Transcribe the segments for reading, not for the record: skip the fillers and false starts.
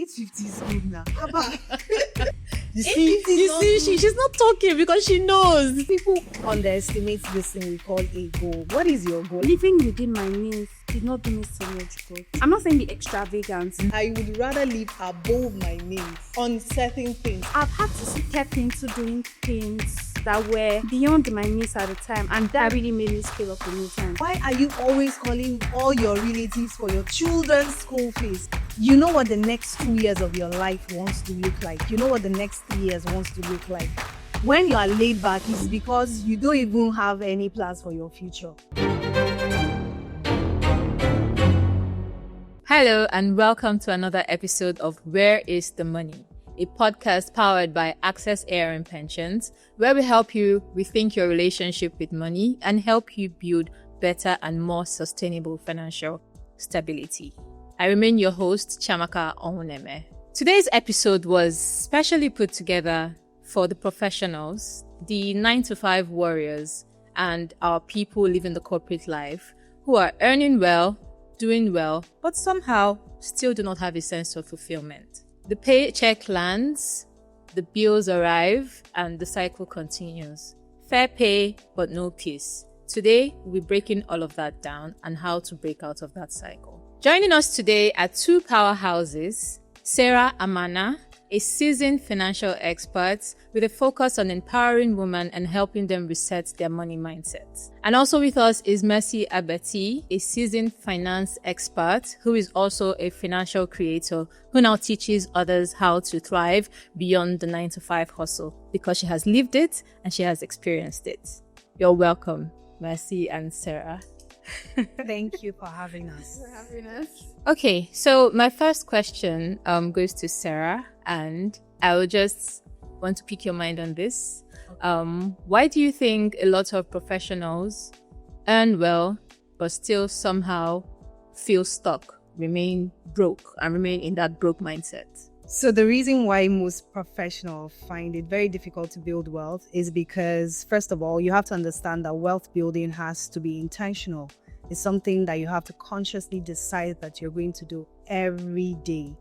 850 is good now. How about You see, she's not talking because she knows. people underestimate this thing we call a goal. What is your goal? Living within my means did not do me so much good. I'm not saying be extravagant. I would rather live above my means on certain things. I've had to step into doing things that were beyond my means at the time, and that really made me scale up a new time. Why are you always calling all your relatives for your children's school fees? You know what the next 2 years of your life wants to look like. You know what the next 3 years wants to look like. When you are laid back, it's because you don't even have any plans for your future. Hello and welcome to another episode of Where is the Money? A podcast powered by Access ARM Pensions, where we help you rethink your relationship with money and help you build better and more sustainable financial stability. I remain your host, Chamaka Onwuneme. Today's episode was specially put together for the professionals, the 9-to-5 warriors, and our people living the corporate life who are earning well, doing well, but somehow still do not have a sense of fulfillment. The paycheck lands, the bills arrive, and the cycle continues. Fair pay, but no peace. Today, we'll be breaking all of that down and how to break out of that cycle. Joining us today are two powerhouses, Sarah Amana, a seasoned financial expert with a focus on empowering women and helping them reset their money mindset. And also with us is Mercy Agbeti, a seasoned finance expert who is also a financial creator who now teaches others how to thrive beyond the 9-to-5 hustle because she has lived it and she has experienced it. You're welcome, Mercy and Sarah. Thank you for having us. Okay, so my first question goes to Sarah, and I would just want to pick your mind on this. Why do you think a lot of professionals earn well, but still somehow feel stuck, remain broke, and remain in that broke mindset? So the reason why most professionals find it very difficult to build wealth is because, first of all, you have to understand that wealth building has to be intentional. It's something that you have to consciously decide that you're going to do every day.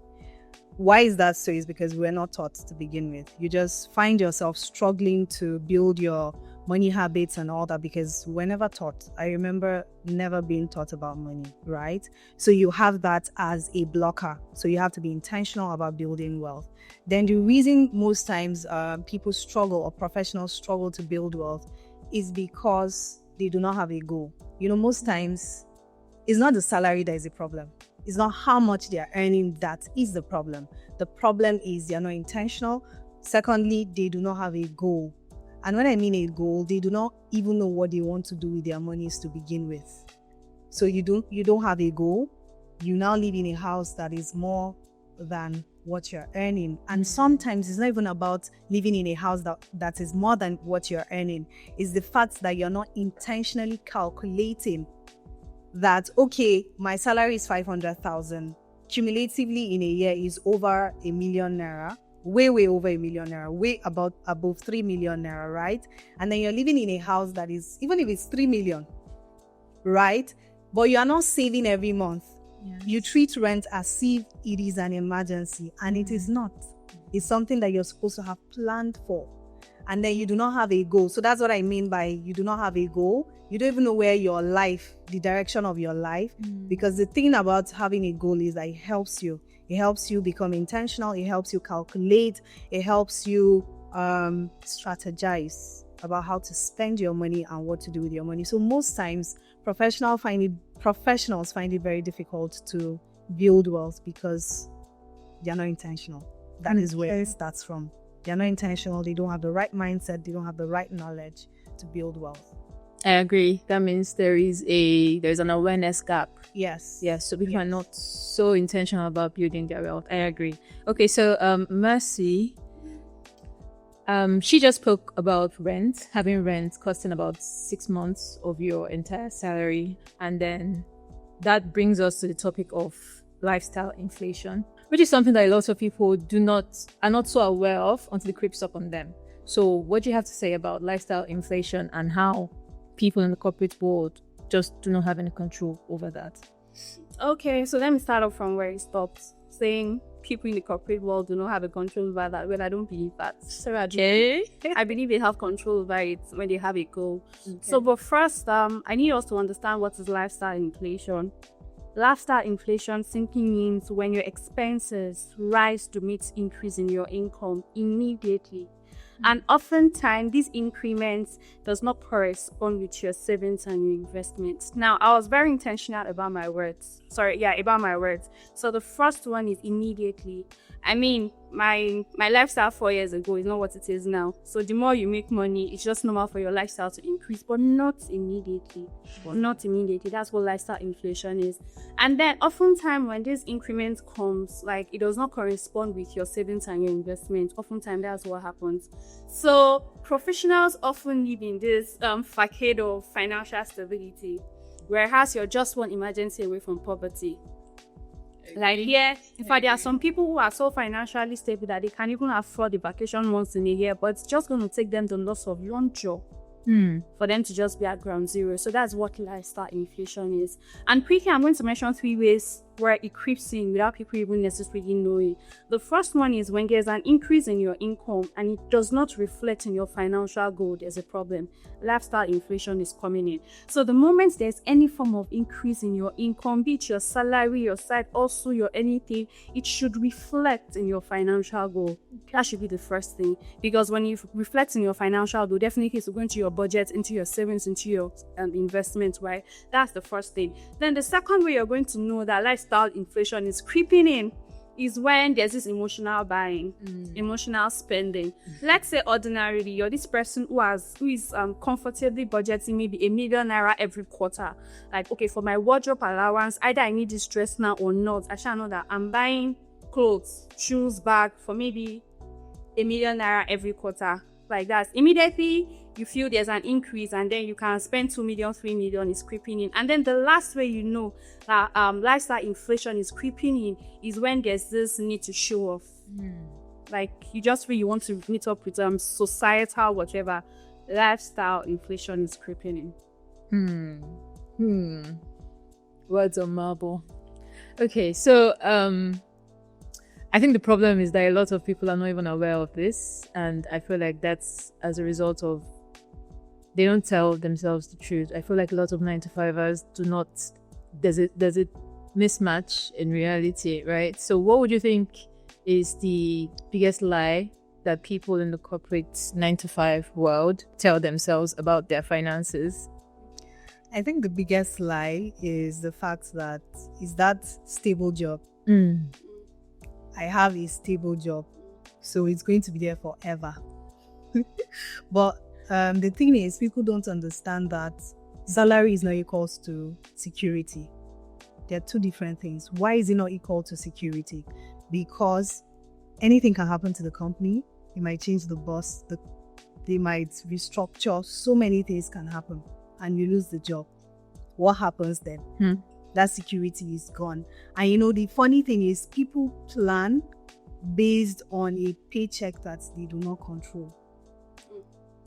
Why is that so? Is because we're not taught to begin with. You just find yourself struggling to build your money habits and all that because we're never taught. I remember never being taught about money, right? So you have that as a blocker. So you have to be intentional about building wealth. Then the reason most times people struggle or professionals struggle to build wealth is because they do not have a goal. You know, most times it's not the salary that is a problem. It's not how much they are earning that is the problem. The problem is they are not intentional. Secondly, they do not have a goal. And when I mean a goal, they do not even know what they want to do with their monies to begin with. So you don't have a goal. You now live in a house that is more than what you're earning. And sometimes it's not even about living in a house that is more than what you're earning. It's the fact that you're not intentionally calculating that, okay, my salary is 500,000. Cumulatively in a year is over 1 million naira. Way over 1 million naira, way above 3 million naira, right? And then you're living in a house that is, even if it's 3 million, right? But you are not saving every month. Yes. You treat rent as if it is an emergency, and it is not. It's something that you're supposed to have planned for. And then you do not have a goal. So that's what I mean by you do not have a goal. You don't even know where your life, the direction of your life, because the thing about having a goal is that it helps you. It helps you become intentional. It helps you calculate. It helps you strategize about how to spend your money and what to do with your money. So most times, professionals find it very difficult to build wealth because they are not intentional. That is where it starts from. They are not intentional. They don't have the right mindset. They don't have the right knowledge to build wealth. I agree. That means there's an awareness gap. Yes. So people are not so intentional about building their wealth. I agree. Okay, so Mercy, she just spoke about rent, having rent costing about 6 months of your entire salary. And then that brings us to the topic of lifestyle inflation, which is something that a lot of people are not so aware of until it creeps up on them. So what do you have to say about lifestyle inflation and how people in the corporate world just do not have any control over that? Okay, so let me start off from where it stopped, saying people in the corporate world do not have a control over that. Well, I don't believe that. Sorry, I believe they have control over it when they have a goal. Okay. So, but first, I need us to understand what is lifestyle inflation. Lifestyle inflation simply means when your expenses rise to meet increase in your income immediately. And oftentimes, these increments does not correspond with your savings and your investments. Now, I was very intentional about my words. About my words. So the first one is immediately. I mean, my lifestyle 4 years ago is not what it is now. So the more you make money, it's just normal for your lifestyle to increase, but not immediately. Not immediately. That's what lifestyle inflation is. And then oftentimes when this increment comes, like it does not correspond with your savings and your investments. Oftentimes that's what happens. So professionals often live in this facade of financial stability, whereas you're just one emergency away from poverty. Like here, in fact, there are some people who are so financially stable that they can even afford the vacation once in a year, but it's just going to take them the loss of one job for them to just be at ground zero. So that's what lifestyle inflation is. And quickly, I'm going to mention 3 ways where it creeps in without people even necessarily knowing. The first one is when there's an increase in your income and it does not reflect in your financial goal, there's a problem. Lifestyle inflation is coming in. So the moment there's any form of increase in your income, be it your salary, your side, also your anything, it should reflect in your financial goal. That should be the first thing. Because when you reflect in your financial goal, definitely it's going to your budget, into your savings, into your investments, right? That's the first thing. Then the second way you're going to know that lifestyle inflation is creeping in is when there's this emotional buying, emotional spending. Let's say ordinarily you're this person who is comfortably budgeting maybe ₦1 million every quarter. Like, okay, for my wardrobe allowance, either I need this dress now or not. I shall know that I'm buying clothes, shoes, bag for maybe ₦1 million every quarter. Like that. Immediately you feel there's an increase and then you can spend 2 million, 3 million is creeping in. And then the last way you know that lifestyle inflation is creeping in is when there's this need to show off. Like you just feel you want to meet up with societal whatever. Lifestyle inflation is creeping in. Words on marble. Okay, so I think the problem is that a lot of people are not even aware of this, and I feel like that's as a result of they don't tell themselves the truth. I feel like a lot of 9-to-5ers do not. There's a mismatch in reality, right? So, what would you think is the biggest lie that people in the corporate 9-to-5 world tell themselves about their finances? I think the biggest lie is the fact that is that stable job. I have a stable job, so it's going to be there forever. But the thing is, people don't understand that salary is not equal to security. They're two different things. Why is it not equal to security? Because anything can happen to the company. They might change the boss. They might restructure. So many things can happen, and you lose the job. What happens then? That security is gone. And the funny thing is people plan based on a paycheck that they do not control.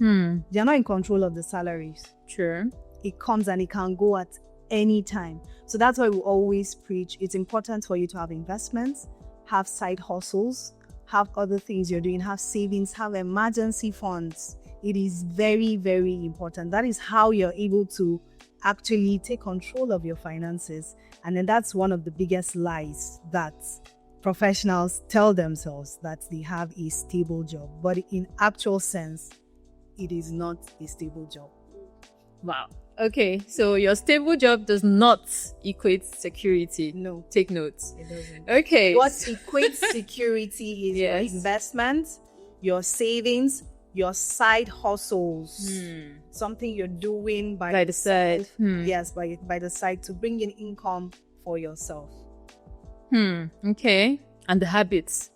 They're not in control of the salaries. Sure. It comes and it can go at any time. So that's why we always preach it's important for you to have investments, have side hustles, have other things you're doing, have savings, have emergency funds. It is very, very important. That is how you're able to actually take control of your finances. And then that's one of the biggest lies that professionals tell themselves, that they have a stable job. But in actual sense, it is not a stable job. Wow. Okay, so your stable job does not equate security. No. Take notes. It doesn't. Okay. What equates security is your investments, your savings, your side hustles, something you're doing by the side. Yes, by the side to bring in income for yourself. Okay. And the habits.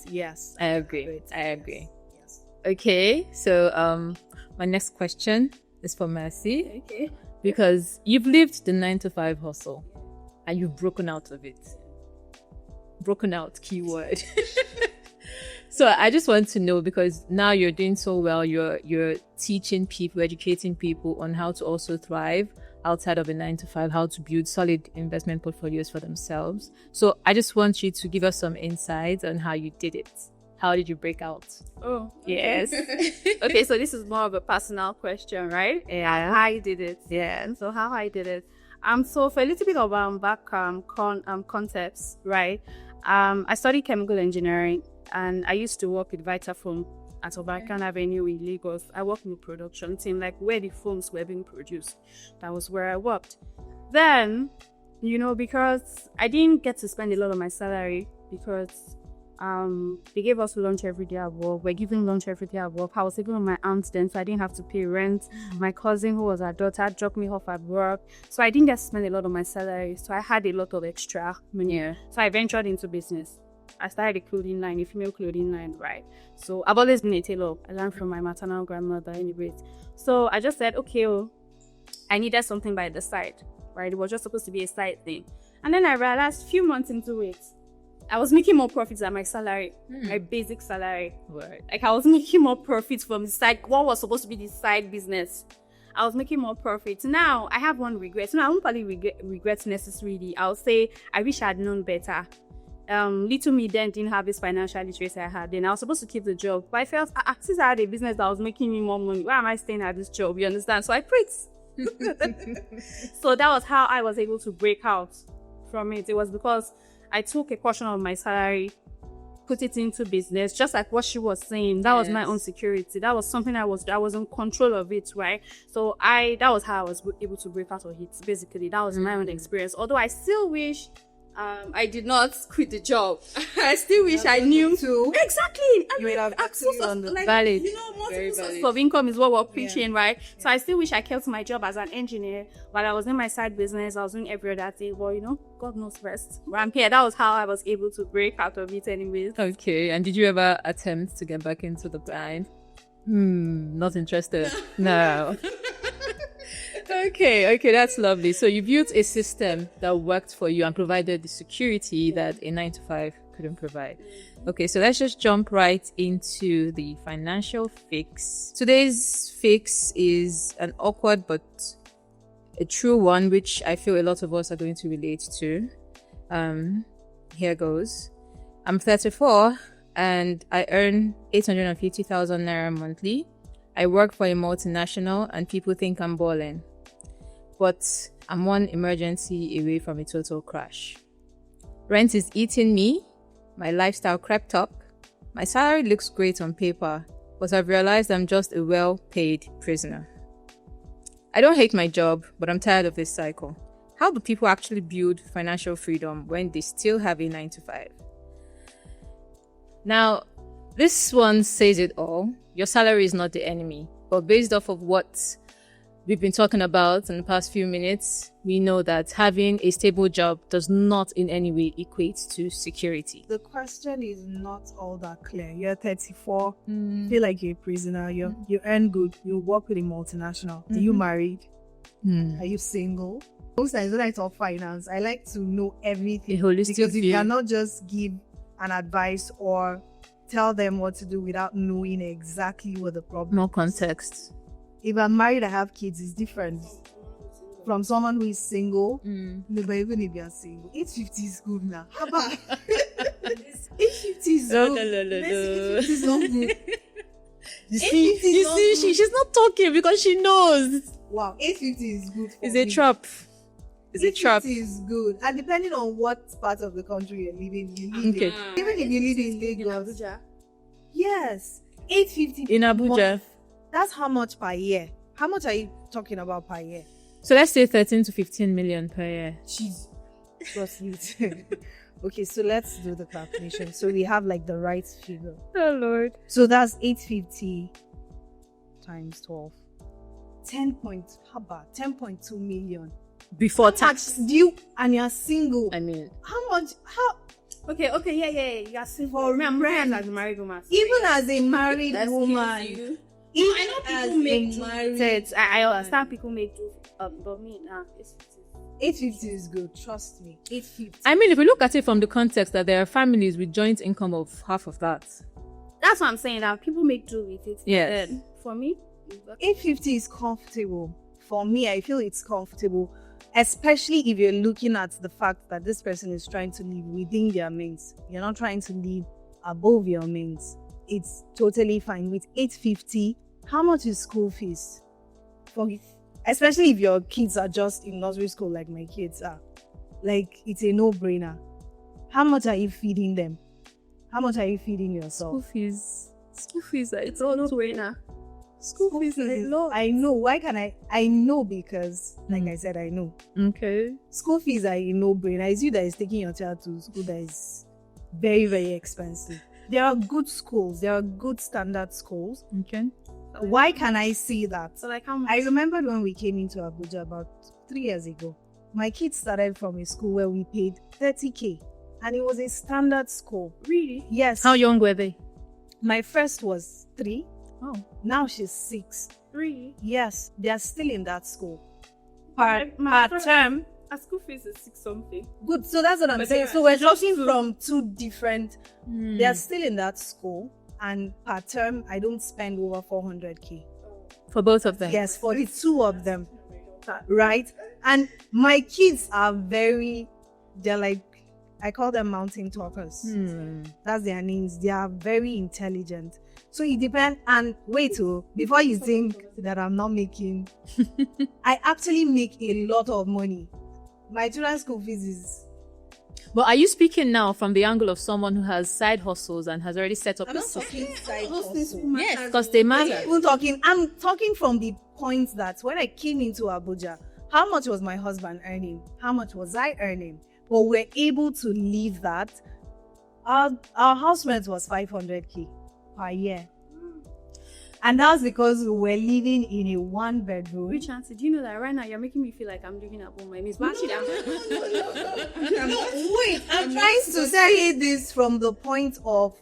Yes. I agree. Yes. Okay. So my next question is for Mercy. Okay. Because you've lived the 9-to-5 hustle and you've broken out of it. Broken out, keyword. So I just want to know, because now you're doing so well, you're teaching people, educating people on how to also thrive outside of a 9 to 5, how to build solid investment portfolios for themselves. So I just want you to give us some insights on how you did it. How did you break out? Oh, yes. Okay, so this is more of a personal question, right? Yeah. How I did it. Yeah. So how I did it. So for a little bit of concepts, right? I studied chemical engineering, and I used to work with Vitafoam at Obakan Avenue in Lagos. I worked in the production team, like where the foams were being produced. That was where I worked. Then, because I didn't get to spend a lot of my salary because they gave us lunch every day at work. We're giving lunch every day at work. I was living with my aunt then, so I didn't have to pay rent. My cousin, who was her daughter, dropped me off at work. So I didn't get to spend a lot of my salary. So I had a lot of extra money. Yeah. So I ventured into business. I started a clothing line, a female clothing line, right? So I've always been a tailor. I learned from my maternal grandmother anyways. So I just said, okay, I needed something by the side, right? It was just supposed to be a side thing. And then I realized a few months into it, I was making more profits than my salary, my basic salary. Right. Like I was making more profits from the side, what was supposed to be the side business. I was making more profits. Now I have one regret. No, I won't probably regret necessarily. I'll say I wish I had known better. Little me then didn't have this financial literacy I had. Then I was supposed to keep the job, but I felt since I had a business that was making me more money, why am I staying at this job? You understand? So I quit. So that was how I was able to break out from it. It was because I took a portion of my salary, put it into business, just like what she was saying. That was my own security. That was something I was in control of it, right? So that was how I was able to break out of it. Basically, that was my own experience. Although I still wish I did not quit the job. I still wish I knew too. Exactly. You would have actually valid. Multiple sources of income is what we're preaching, right? So I still wish I kept my job as an engineer while I was in my side business. I was doing every other thing. Well, God knows best. But I'm here. That was how I was able to break out of it anyways. Okay. And did you ever attempt to get back into the grind? Not interested. No. Okay, that's lovely. So you built a system that worked for you and provided the security that a 9 to 5 couldn't provide. Okay, so let's just jump right into the financial fix. Today's fix is an awkward but a true one, which I feel a lot of us are going to relate to. Here goes. I'm 34 and I earn 850,000 naira monthly. I work for a multinational and people think I'm balling. But I'm one emergency away from a total crash. Rent is eating me. My lifestyle crept up. My salary looks great on paper, but I've realized I'm just a well-paid prisoner. I don't hate my job, but I'm tired of this cycle. How do people actually build financial freedom when they still have a 9 to 5? Now, this one says it all. Your salary is not the enemy, but based off of what we've been talking about in the past few minutes, we know that having a stable job does not in any way equate to security. The question is not all that clear. You're 34, feel like you're a prisoner, you earn good, you work with a multinational. Are you married? Are you single? Most times when I talk finance, I like to know everything. Because you cannot just give an advice or tell them what to do without knowing exactly what the problem is. More context. If I'm married, I have kids, it's different from someone who is single. But even if you're single, 850 is good now. How about 850 is good? No. 850 is not good. You see, she's not talking because she knows. Wow, 850 is good. It's a trap. It's a trap. 850 is good, and depending on what part of the country you're living, even if you live in Lagos, yes, 850 in Abuja. That's how much per year? How much are you talking about per year? So let's say 13 to 15 million per year. Jeez. Okay, so let's do the calculation. So we have like the right figure. Oh Lord. So that's 850 times 12. 10.2 million. Before tax. Due and you're single. I mean. Okay, yeah. You're single. I'm married as a married woman. Even as a married woman. I know people make married. I understand people make do, but me now, 850 is good. Trust me, 850. I mean, if we look at it from the context that there are families with joint income of half of that. That's what I'm saying. That people make do with it. Yes. For me, 850 is comfortable. For me, I feel it's comfortable, especially if you're looking at the fact that this person is trying to live within their means. You're not trying to live above your means. It's totally fine. With 850, how much is school fees? Especially if your kids are just in nursery school like my kids are. Like, it's a no-brainer. How much are you feeding them? How much are you feeding yourself? School fees, it's a no-brainer. School fees is a lot. I know. Why can I know because, like I said, I know. Okay. School fees are a no-brainer. It's you that is taking your child to school that is very, very expensive. There are good schools. There are good standard schools. Okay. Why can I see that? So, like, how much? I remembered when we came into Abuja about 3 years ago. My kids started from a school where we paid 30K. And it was a standard school. Really? Yes. How young were they? My first was 3. Oh. Now she's 6. 3? Yes. They are still in that school. My Per term. A school fees is 6 something. Good. So that's what I'm But saying. they So are we're just talking two. from 2 different. They are still in that school. And per term, I don't spend over 400K. For both of them? Yes, for the 2 of them. Right? And my kids are they're like, I call them mountain talkers. That's their names. They are very intelligent. So it depends. And wait, before you think that I'm not making, I actually make a lot of money. My children's school fees is. But are you speaking now from the angle of someone who has side hustles and has already set up I'm a not system? talking side hustle. Yes, because they matter. I'm talking from the point that when I came into Abuja, how much was my husband earning? How much was I earning? But we're able to leave that. Our house rent was 500K per year. And that's because we were living in a 1-bedroom. Rich auntie, do you know that right now you're making me feel like I'm living above my means? But actually, Wait, I'm trying to say this from the point of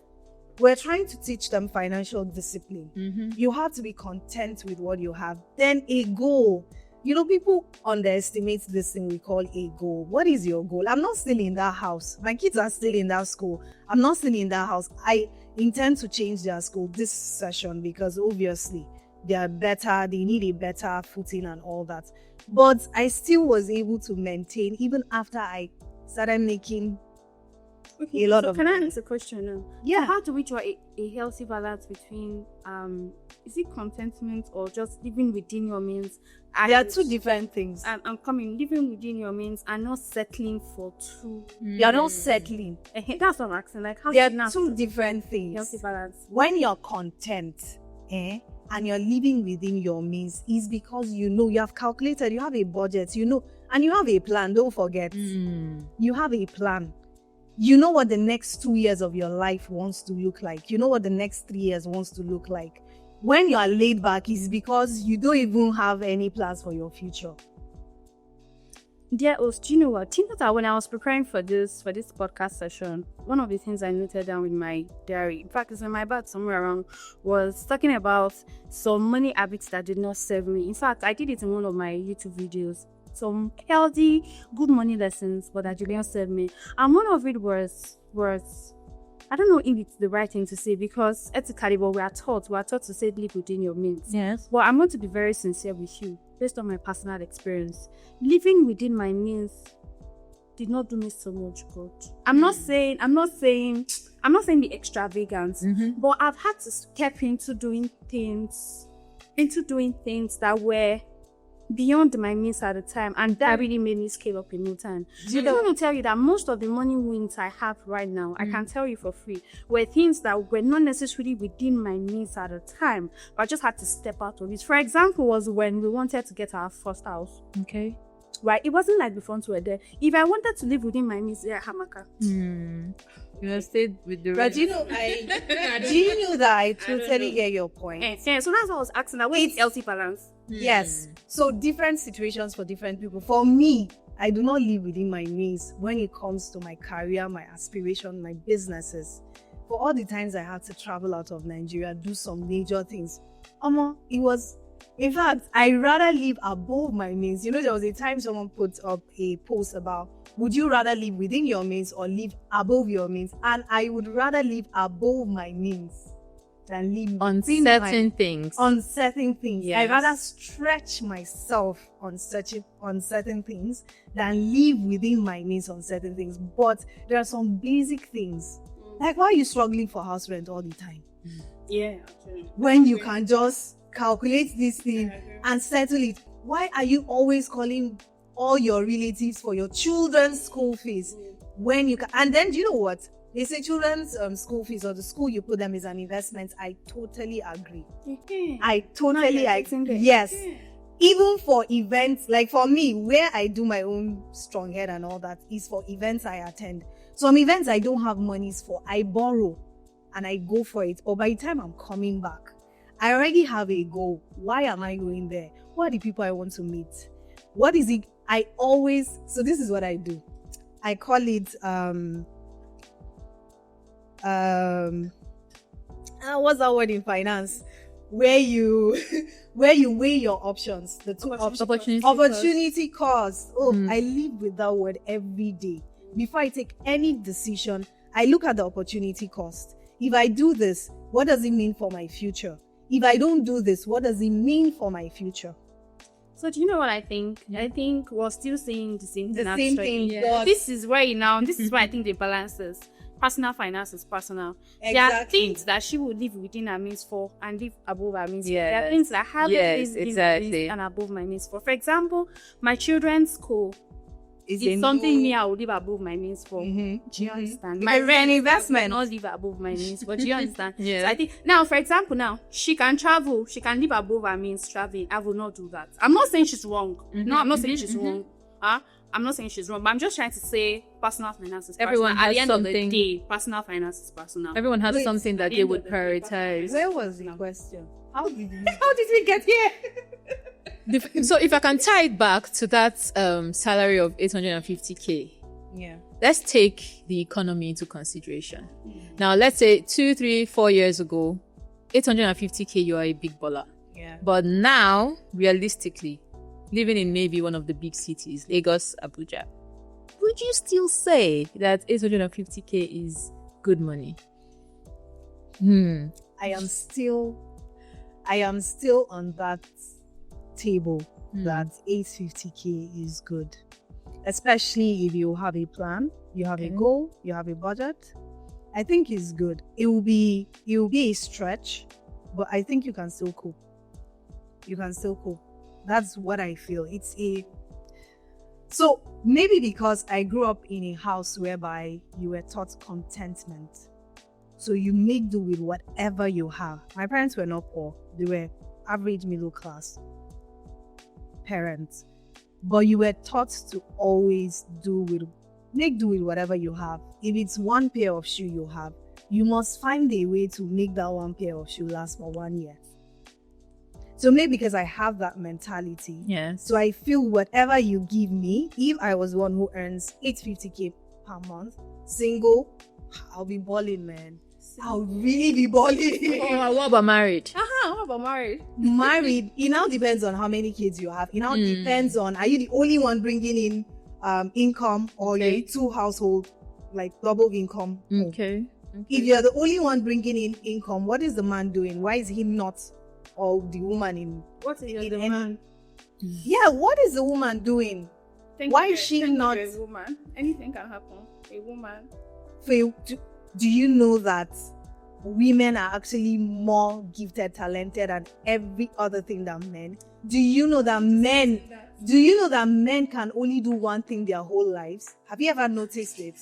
we're trying to teach them financial discipline. You have to be content with what you have. Then a goal. You know, people underestimate this thing we call a goal. What is your goal? I'm not still in that house. My kids are still in that school. I'm not still in that house. I intend to change their school this session because obviously they are better. They need a better footing and all that. But I still was able to maintain even after I started making a lot of. Can I ask a question now? Yeah. So how do we draw a healthy balance between is it contentment or just living within your means? There are 2 different things. I'm coming living within your means and not settling for too. You're not settling. That's what I'm asking. Like how There do you are now 2 different things. healthy balance? When you're content, and you're living within your means, is because you know you have calculated, you have a budget, you know, and you have a plan. Don't forget, you have a plan. You know what the next 2 years of your life wants to look like. You know what the next 3 years wants to look like. When you are laid back, is because you don't even have any plans for your future. Dear host, do you know what? Do you know that when I was preparing for this podcast session, one of the things I noted down with my diary, in fact, it's in my bag somewhere around, was talking about some money habits that did not serve me. In fact, I did it in one of my YouTube videos. Some healthy, good money lessons, but that didn't serve me. And one of it was I don't know if it's the right thing to say because ethically, but we are taught to say live within your means. Yes. But I'm going to be very sincere with you, based on my personal experience. Living within my means did not do me so much good. I'm not saying the extravagance, but I've had to step into doing things that were beyond my means at the time, and that really made me scale up in no time. I want to tell you that most of the money wins I have right now, I can tell you for free, were things that were not necessarily within my means at the time, but I just had to step out of it. For example, was when we wanted to get our first house. Okay. Right, it wasn't like before we were there. If I wanted to live within my means, hamaka. You have stayed with the But you know, do you know that I totally get your point? Yeah, so that's what I was asking. That way it's healthy balance. Yes. So different situations for different people. For me, I do not live within my means when it comes to my career, my aspiration, my businesses. For all the times I had to travel out of Nigeria, do some major things. In fact, I rather live above my means. You know, there was a time someone put up a post about, would you rather live within your means or live above your means? And I would rather live above my means. than live On within certain things. on certain things. Yes. I'd rather stretch myself on certain things than live within my means on certain things. But there are some basic things. Like, why are you struggling for house rent all the time? Yeah, actually. When you can just calculate this thing and settle it. Why are you always calling all your relatives for your children's school fees when you can? And then, do you know what? They say children's school fees or the school you put them is an investment. I totally agree. I totally agree. Yes. Even for events, like for me, where I do my own strong head and all that is for events I attend. Some events I don't have monies for, I borrow and I go for it. But by the time I'm coming back, I already have a goal. Why am I going there? What are the people I want to meet? What is it? So this is what I do. I call it, what's that word in finance? Where you weigh your options, the two options. Opportunity cost. I live with that word every day. Before I take any decision, I look at the opportunity cost. If I do this, what does it mean for my future? If I don't do this, what does it mean for my future? So do you know what I think? I think we're still saying the same thing. Yeah. This is where I think the balance is. Personal finance is personal. Exactly. There are things that she will live within her means for and live above her means. Yes. There are things that have exactly. and above my means for. For example, my children's school It's something me I will live above my means for. Mm-hmm. Do you understand? My rent investment. Not live above my means, but do you understand? Yeah. So I think now, for example, she can travel, she can live above her means traveling. I will not do that. I'm not saying she's wrong. No, I'm not saying she's wrong. I'm not saying she's wrong, but I'm just trying to say personal finances. Everyone has at the end something. of the day, personal finance is personal. Everyone has something that at the they end would of the day, prioritize. Where was the question? How did we get here? So if I can tie it back to that salary of 850k, Yeah. let's take the economy into consideration. Now, let's say 2, 3, 4 years ago, 850k, you are a big baller. Yeah. But now, realistically, living in maybe one of the big cities, Lagos, Abuja, would you still say that 850k is good money? I am still on that table that 850k is good. Especially if you have a plan, you have a goal, you have a budget. I think it's good. It will be a stretch, but I think you can still cope. That's what I feel. So maybe because I grew up in a house whereby you were taught contentment. So you make do with whatever you have. My parents were not poor. They were average middle class parents. But you were taught to always make do with whatever you have. If it's one pair of shoe you have, you must find a way to make that one pair of shoe last for 1 year. So maybe because I have that mentality, so I feel whatever you give me, if I was one who earns 850k per month, single, I'll be balling, man. I'll really be balling. What about married? What about married? Married, it now depends on how many kids you have. It now depends on, are you the only one bringing in income, or you're two household, like double income? Okay. If you're the only one bringing in income, what is the man doing? Why is he not, or the woman in? What is the man? Yeah, what is the woman doing? Why is she not? A woman. Anything can happen. A woman. Do you know that women are actually more gifted, talented, and every other thing than men? Do you know that men can only do one thing their whole lives? Have you ever noticed it?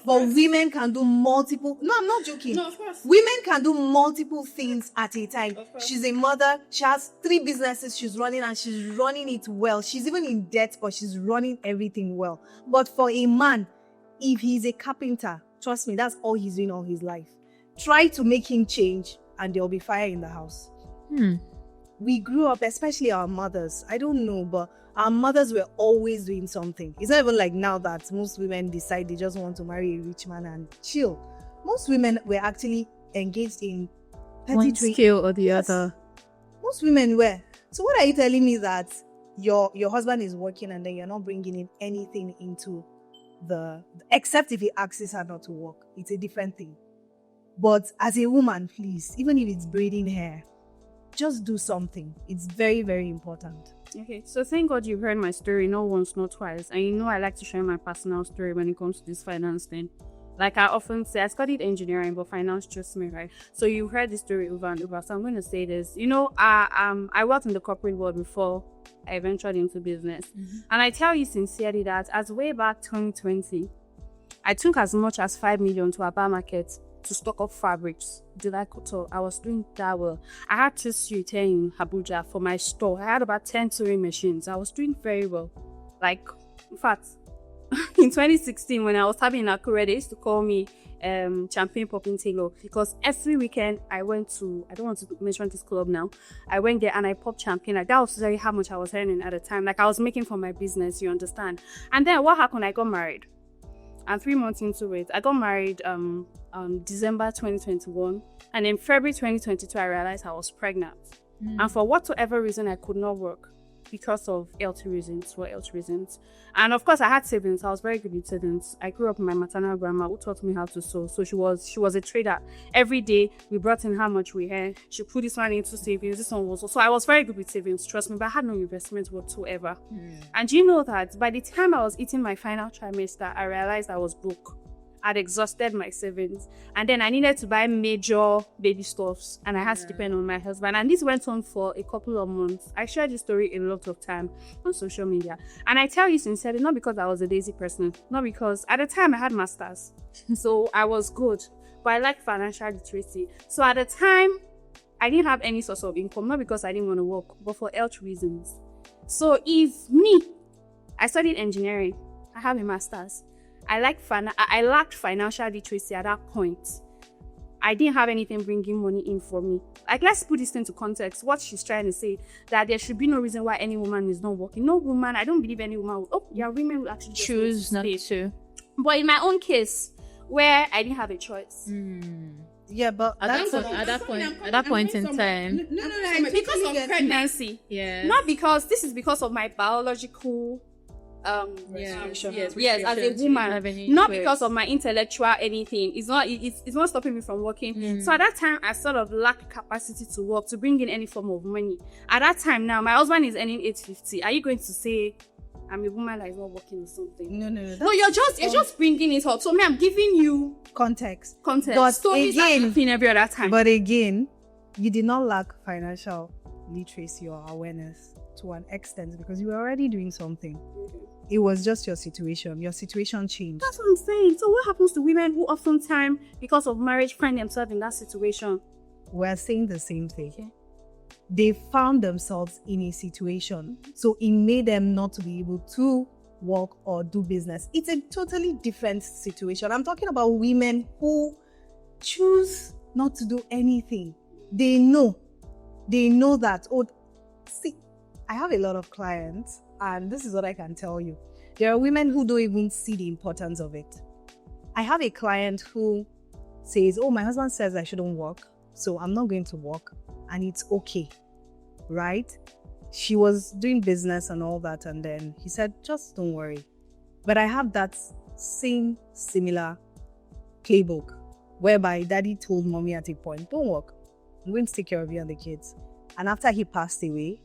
But women can do multiple. No, I'm not joking. No, of course. Women can do multiple things at a time. She's a mother. She has 3 businesses she's running, and she's running it well. She's even in debt, but she's running everything well. But for a man, if he's a carpenter, trust me, that's all he's doing all his life. Try to make him change, and there'll be fire in the house. We grew up, especially our mothers. I don't know, but our mothers were always doing something. It's not even like now that most women decide they just want to marry a rich man and chill. Most women were actually engaged in petty one trade. skill or the other. Most women were. So what are you telling me, that your husband is working and then you're not bringing in anything into except if he asks her not to work? It's a different thing. But as a woman, please, even if it's braiding hair, just do something. It's very, very important. Okay, so thank God you've heard my story, not once, not twice. And you know I like to share my personal story when it comes to this finance thing. Like I often say, I studied engineering, but finance just me, right? So you heard this story over and over. So I'm going to say this. You know, I worked in the corporate world before I ventured into business. And I tell you sincerely that as way back 2020, I took as much as 5 million to Aba market to stock up fabrics. I was doing that well. I had 2 suites in Abuja for my store. I had about 10 sewing machines. I was doing very well. Like, in fact, in 2016, when I was having a career, they used to call me Champion Popping Tailor, because every weekend I went to, I don't want to mention this club now, I went there and I popped champion. Like, that was really how much I was earning at the time. Like, I was making for my business, you understand? And then what happened? I got married. And 3 months into it, I got married December 2021. And in February 2022, I realized I was pregnant. And for whatever reason, I could not work because of health reasons. And of course, I had siblings. I was very good with siblings. I grew up with my maternal grandma who taught me how to sew. So she was a trader. Every day, we brought in how much we had. She put this one into savings. This one was. So I was very good with savings, trust me, but I had no investment whatsoever. And you know that by the time I was eating my final trimester, I realized I was broke. I'd exhausted my savings, and then I needed to buy major baby stuffs, and I had to depend on my husband. And this went on for a couple of months. I shared this story a lot of time on social media, and I tell you sincerely, not because I was a lazy person, not because at the time I had masters, so I was good, but I liked financial literacy. So at the time, I didn't have any source of income, not because I didn't want to work, but for health reasons. So I studied engineering, I have a master's. I lacked financial literacy at that point. I didn't have anything bringing money in for me. Like, let's put this into context. What she's trying to say, that there should be no reason why any woman is not working. No woman, I don't believe any woman women will actually choose not to. But in my own case, where I didn't have a choice. Yeah, but at that point in time, no, because of pregnancy. Yeah. Not because this is because of my biological yes, as a woman, not because of my intellectual anything. It's not stopping me from working. So at that time, I sort of lacked capacity to work, to bring in any form of money. At that time, now my husband is earning 850. Are you going to say I'm a woman that is not working or something? No, you're just bringing it up. So me, I'm giving you context. But stories again, every other time. But again, you did not lack financial literacy or awareness to an extent, because you were already doing something. It was just your situation. Your situation changed. That's what I'm saying. So what happens to women who oftentimes, because of marriage, find themselves in that situation? We're saying the same thing. Okay. They found themselves in a situation, so it made them not to be able to work or do business. It's a totally different situation. I'm talking about women who choose not to do anything. They know that, I have a lot of clients, and this is what I can tell you. There are women who don't even see the importance of it. I have a client who says, my husband says I shouldn't work, so I'm not going to work, and it's okay, right? She was doing business and all that, and then he said, just don't worry. But I have that same similar playbook, whereby daddy told mommy at a point, don't work, I'm going to take care of you and the kids. And after he passed away,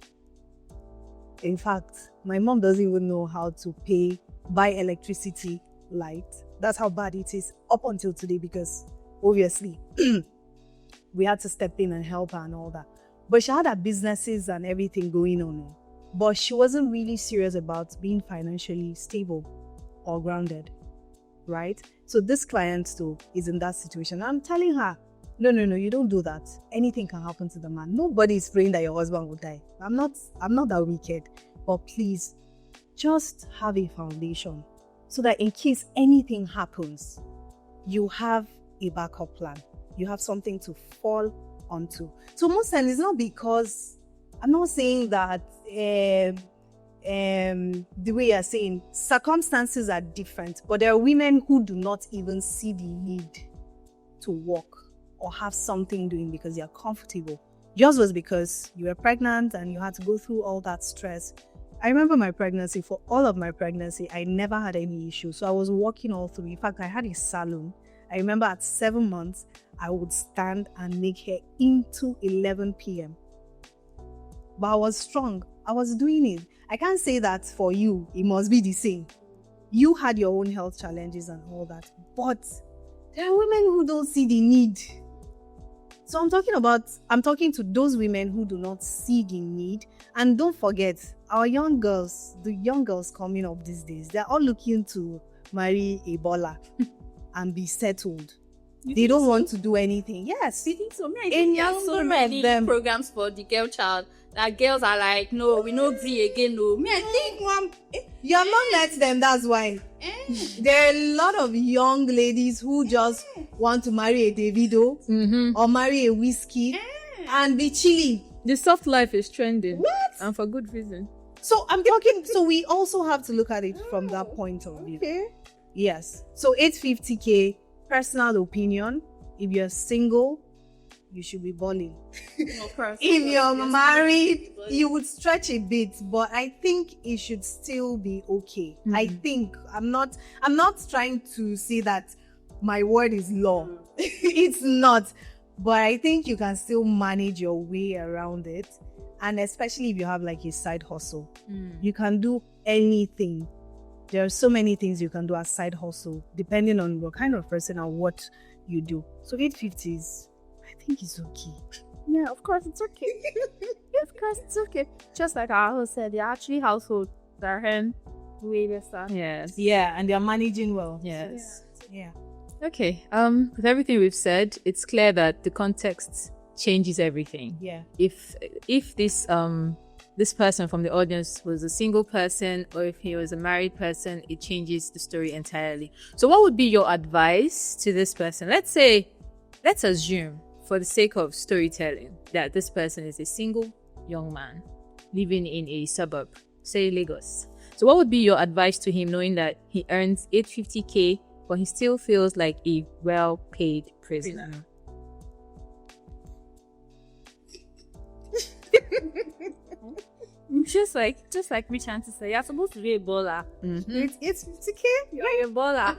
in fact, my mom doesn't even know how to buy electricity, light. That's how bad it is up until today, because obviously we had to step in and help her and all that. But she had her businesses and everything going on. But she wasn't really serious about being financially stable or grounded, right? So this client too is in that situation. I'm telling her, no, you don't do that. Anything can happen to the man. Nobody is praying that your husband will die. I'm not that wicked. But please, just have a foundation so that in case anything happens, you have a backup plan. You have something to fall onto. So most times it's not because, I'm not saying that the way you're saying, circumstances are different, but there are women who do not even see the need to work or have something doing because you're comfortable. Yours was because you were pregnant and you had to go through all that stress. I remember my pregnancy. For all of my pregnancy, I never had any issues. So I was working all through. In fact, I had a salon. I remember at 7 months, I would stand and make hair into 11 p.m. But I was strong. I was doing it. I can't say that for you, it must be the same. You had your own health challenges and all that. But there are women who don't see the need. So I'm talking to those women who do not see the need. And don't forget, our young girls, the young girls coming up these days, they're all looking to marry a baller and be settled. They don't want to do anything. Yes. You think so? I think there are so many programs for the girl child that girls are like, no, we no agree again. No, me, I think you have not met them. That's why. There are a lot of young ladies who just want to marry a Davido or marry a Whiskey and be chilling. The soft life is trending. What? And for good reason. So I'm talking. So we also have to look at it from that point of view. Okay. Yes. So 850K. Personal opinion, if you're single, you should be balling. If you're married, you would stretch a bit, but I think it should still be okay. I think I'm not trying to say that my word is law. It's not. But I think you can still manage your way around it. And especially if you have like a side hustle, you can do anything. There are so many things you can do as side hustle, depending on what kind of person and what you do. So 850 is, I think it's okay. Yeah, of course it's okay. Of course it's okay. Just like our host said, they're actually household. They're way better. Yes. Yeah, and they're managing well. Yes. Yeah. Okay. With everything we've said, it's clear that the context changes everything. Yeah. If this person from the audience was a single person or if he was a married person, it changes the story entirely. So what would be your advice to this person? Let's assume, for the sake of storytelling, that this person is a single young man living in a suburb, say Lagos. So what would be your advice to him, knowing that he earns 850K, but he still feels like a well-paid prisoner? Just like Rich Auntie said, you're supposed to be a baller. It's 50K. You're a baller.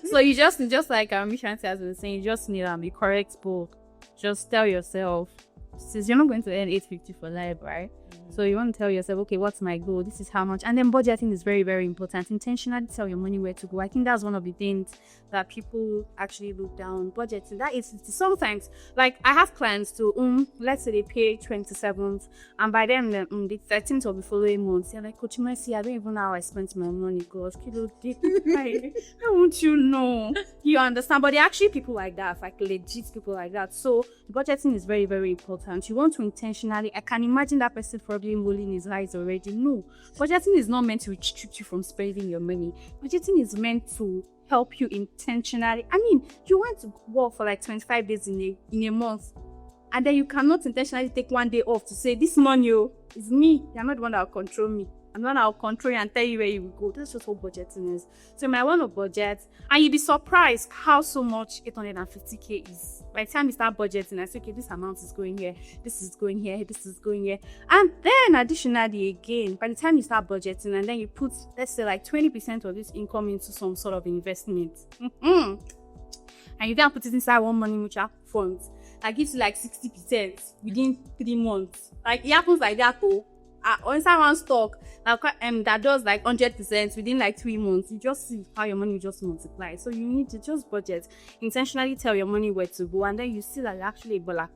So you just like Rich Auntie has been saying, you just need the correct book. Just tell yourself, since you're not going to earn 850 for life, right? So you want to tell yourself, okay, what's my goal? This is how much. And then budgeting is very, very important. Intentionally tell your money where to go. I think that's one of the things that people actually look down. Budgeting, that is sometimes, like I have clients to let's say they pay 27th, and by then the 13th of the following month, they're like, Coach Mercy, I don't even know how I spent my money. Gosh, I won't you know? You understand? But there are actually people like that, like legit people like that. So budgeting is very, very important. You want to intentionally, I can imagine that person probably rolling his eyes already. No, budgeting is not meant to restrict you from spending your money. Budgeting is meant to help you intentionally. I mean, you want to work for like 25 days in a month, and then you cannot intentionally take one day off to say, this money is me. You're not the one that will control me. I'm the one that will control you and tell you where you will go. That's just what budgeting is. So you might want to budget, and you'll be surprised how so much 850K is. By the time you start budgeting, I say, okay, this amount is going here, this is going here, this is going here. And then additionally again, by the time you start budgeting and then you put, let's say like 20% of this income into some sort of investment, and you then put it inside one money mutual fund that gives you like 60% within 3 months. Like it happens like that though. Or inside one stock that does like 100% within like 3 months, you just see how your money just multiplies. So you need to just budget, intentionally tell your money where to go, and then you see that you're actually a baller.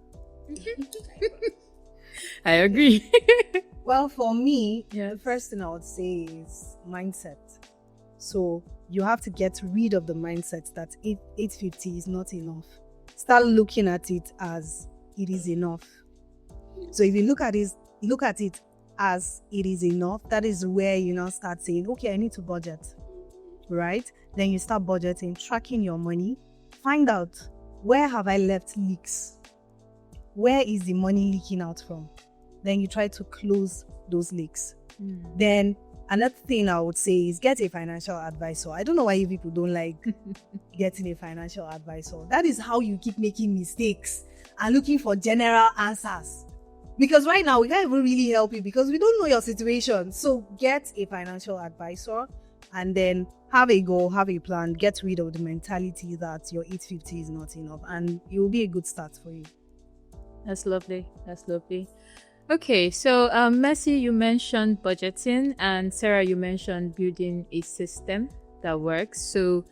I agree. Well, for me, the first thing I would say is mindset. So you have to get rid of the mindset that 850 is not enough. Start looking at it as it is enough. So if you look at it as it is enough, that is where you now start saying, okay, I need to budget, right? Then you start budgeting, tracking your money, find out, where have I left leaks? Where is the money leaking out from? Then you try to close those leaks. Then another thing I would say is get a financial advisor. I don't know why you people don't like getting a financial advisor. That is how you keep making mistakes and looking for general answers. Because right now, we can't even really help you because we don't know your situation. So get a financial advisor. and then have a goal, have a plan, get rid of the mentality that your 850 is not enough, and it will be a good start for you. That's lovely. That's lovely. Okay, so Mercy, you mentioned budgeting, and Sarah, you mentioned building a system that works. So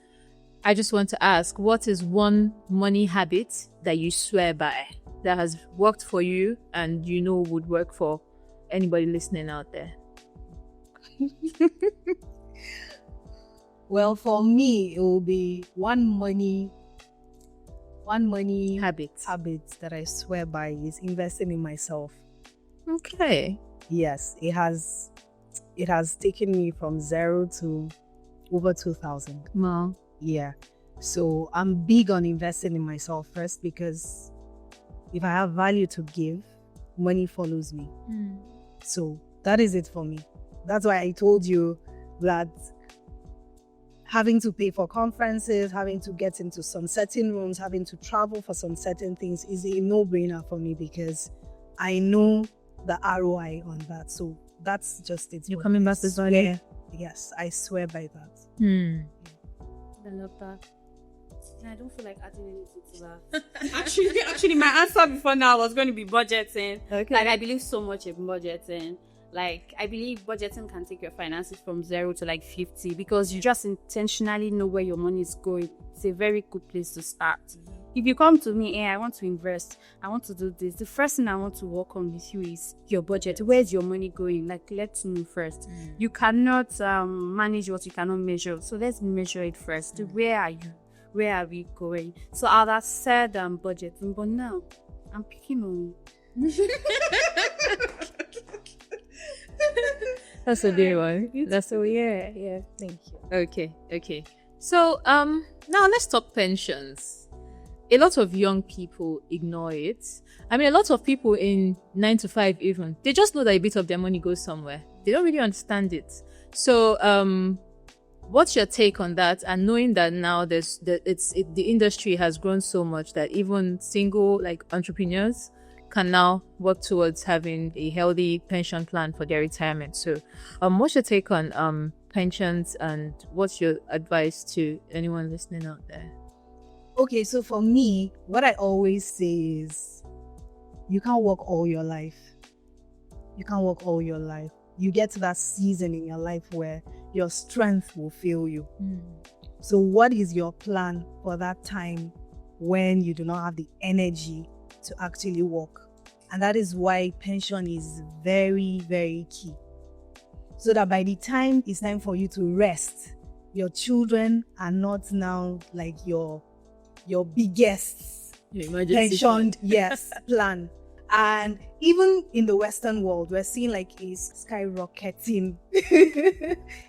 I just want to ask, what is one money habit that you swear by that has worked for you and you know would work for anybody listening out there? Well, for me, it will be one money Habit that I swear by is investing in myself. Okay. Yes, it has taken me from 0 to over 2,000. Wow. Yeah. So I'm big on investing in myself first, because if I have value to give, money follows me. So that is it for me. That's why I told you that having to pay for conferences, having to get into some certain rooms, having to travel for some certain things is a no-brainer for me, because I know the ROI on that. So that's just it. You're coming back to value? Yes, I swear by that. I love that. I don't feel like adding anything to that. Actually, my answer before now was going to be budgeting. Okay. Like, I believe so much in budgeting. Like, I believe budgeting can take your finances from 0 to like 50, because you just intentionally know where your money is going. It's a very good place to start. If you come to me, I want to invest, I want to do this, the first thing I want to work on with you is your budget. Where's your money going? Like, let's know first. You cannot manage what you cannot measure. So let's measure it first. Where are you? Where are we going? So I'd have said budgeting, but now I'm picking on. That's a good one. That's a Yeah. Thank you. Okay. So now let's talk pensions. A lot of young people ignore it. I mean, a lot of people in 9 to 5 even, they just know that a bit of their money goes somewhere. They don't really understand it. So what's your take on that? And knowing that now the industry has grown so much that even single like entrepreneurs can now work towards having a healthy pension plan for their retirement. So what's your take on pensions, and what's your advice to anyone listening out there? Okay, so for me, what I always say is, you can't work all your life. You can't work all your life. You get to that season in your life where your strength will fail you. So what is your plan for that time when you do not have the energy to actually work? And that is why pension is very, very key. So that by the time it's time for you to rest, your children are not now like your biggest pension plan. And even in the Western world, we're seeing like a skyrocketing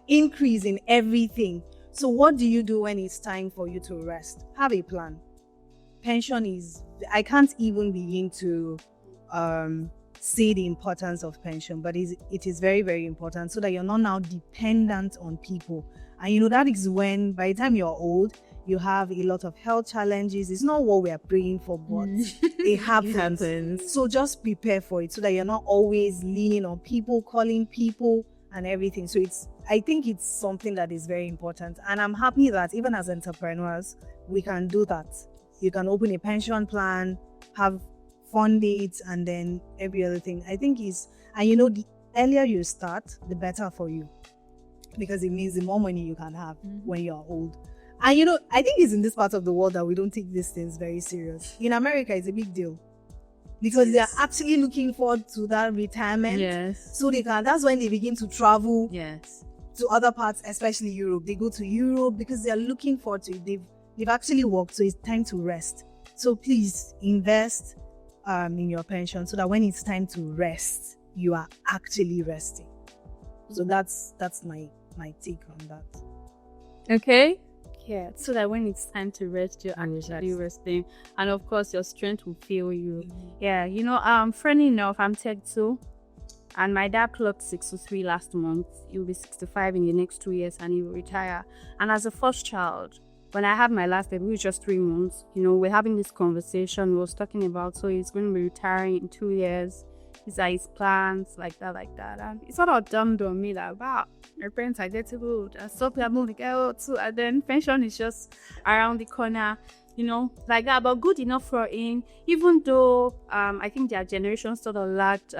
increase in everything. So what do you do when it's time for you to rest? Have a plan. Pension is, I can't even begin to say the importance of pension, but it is very, very important, so that you're not now dependent on people. And that is when, by the time you're old, you have a lot of health challenges. It's not what we are praying for, but it happens. So just prepare for it, so that you're not always leaning on people, calling people and everything. So I think it's something that is very important. And I'm happy that even as entrepreneurs, we can do that. You can open a pension plan, have fund dates, and then every other thing. I think the earlier you start, the better for you, because it means the more money you can have when you're old. And I think it's in this part of the world that we don't take these things very serious. In America, it's a big deal, because they are actually looking forward to that retirement. Yes. So that's when they begin to travel. Yes. To other parts, especially Europe. They go to Europe because they are looking forward to it. They've actually worked, so it's time to rest. So please invest in your pension, so that when it's time to rest, you are actually resting. So that's my take on that. Okay. Yeah, so that when it's time to rest, you're actually resting. And of course, your strength will fail you. Yeah, funny enough, I'm 32. And my dad clocked 63 last month. He'll be 65 in the next 2 years, and he will retire. And as a first child, when I had my last baby, it was just 3 months. We're having this conversation. We was talking about, so he's going to be retiring in 2 years. these are his plans, like that. And it sort of dawned on me that, wow, my parents are getting old. And so people will get old too. And then pension is just around the corner, like that. But good enough for him, even though I think their generation sort of lacked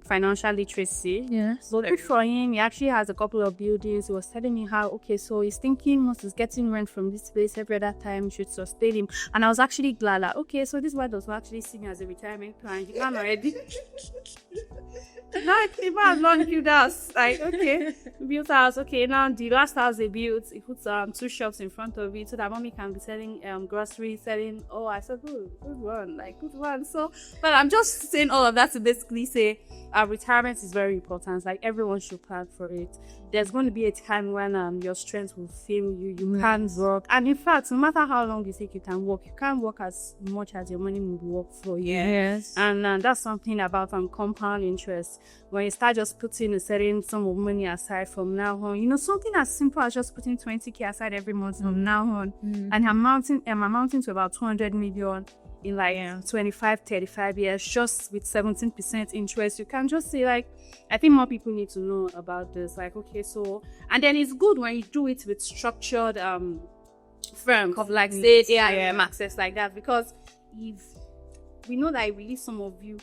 financial literacy. Yeah. So good for him. He actually has a couple of buildings. He was telling me how, okay, so he's thinking once he's getting rent from this place every other time, should sustain him. And I was actually glad that, okay, so this one does not actually see me as a retirement plan. You can already. Now it's as long as you does. Like, okay, built house. Okay, now the last house they built, he puts 2 shops in front of it so that mommy can be selling groceries, selling. Oh, I said, good one. So, but I'm just saying all of that to basically say, retirement is very important. Like, everyone should plan for it. There's going to be a time when your strength will fail you. You can't work, and in fact, no matter how long you think you can work, you can't work as much as your money will work for you. Yes. And that's something about compound interest. When you start just putting a certain sum of money aside from now on, something as simple as just putting 20K aside every month from now on, and amounting to about 200 million in 25, 35 years, just with 17% interest. You can just say, like, I think more people need to know about this. Like, okay, so, and then it's good when you do it with structured firms, like say AIM access like that, because if we know that it release some of you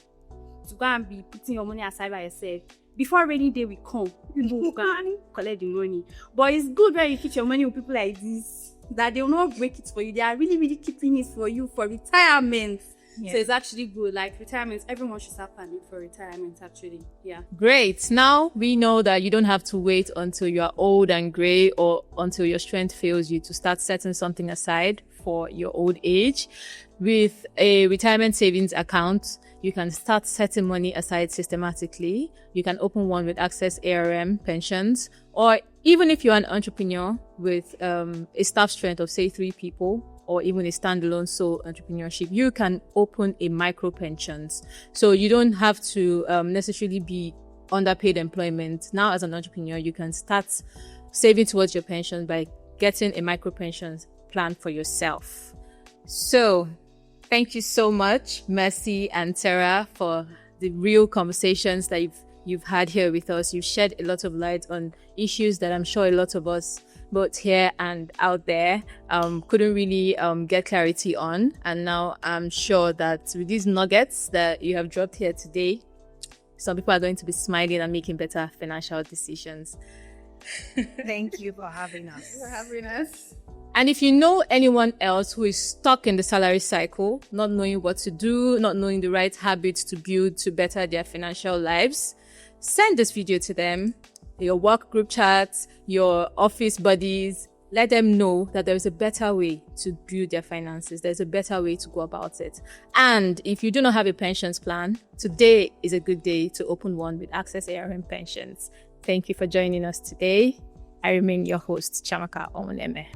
to go and be putting your money aside by yourself, before rainy day will come, you can collect the money. But it's good when you keep your money with people like this, that they will not break it for you. They are really, really keeping it for you for retirement. Yeah. So it's actually good. Like, retirement, everyone should start planning for retirement, actually. Yeah. Great. Now we know that you don't have to wait until you are old and gray or until your strength fails you to start setting something aside for your old age. With a retirement savings account, you can start setting money aside systematically. You can open one with Access ARM pensions, or even if you're an entrepreneur with a staff strength of, say, 3 people, or even a standalone sole entrepreneurship, you can open a micro pensions. So you don't have to necessarily be underpaid employment. Now, as an entrepreneur, you can start saving towards your pension by getting a micro pensions plan for yourself. So thank you so much, Mercy and Sarah, for the real conversations that you've had here with us. You've shed a lot of light on issues that I'm sure a lot of us, both here and out there, couldn't really get clarity on. And now I'm sure that with these nuggets that you have dropped here today, some people are going to be smiling and making better financial decisions. Thank you for having us. And if you know anyone else who is stuck in the salary cycle, not knowing what to do, not knowing the right habits to build to better their financial lives, send this video to them, your work group chats, your office buddies. Let them know that there is a better way to build their finances. There's a better way to go about it. And if you do not have a pensions plan, today is a good day to open one with Access ARM Pensions. Thank you for joining us today. I remain your host, Chamaka Omoneme.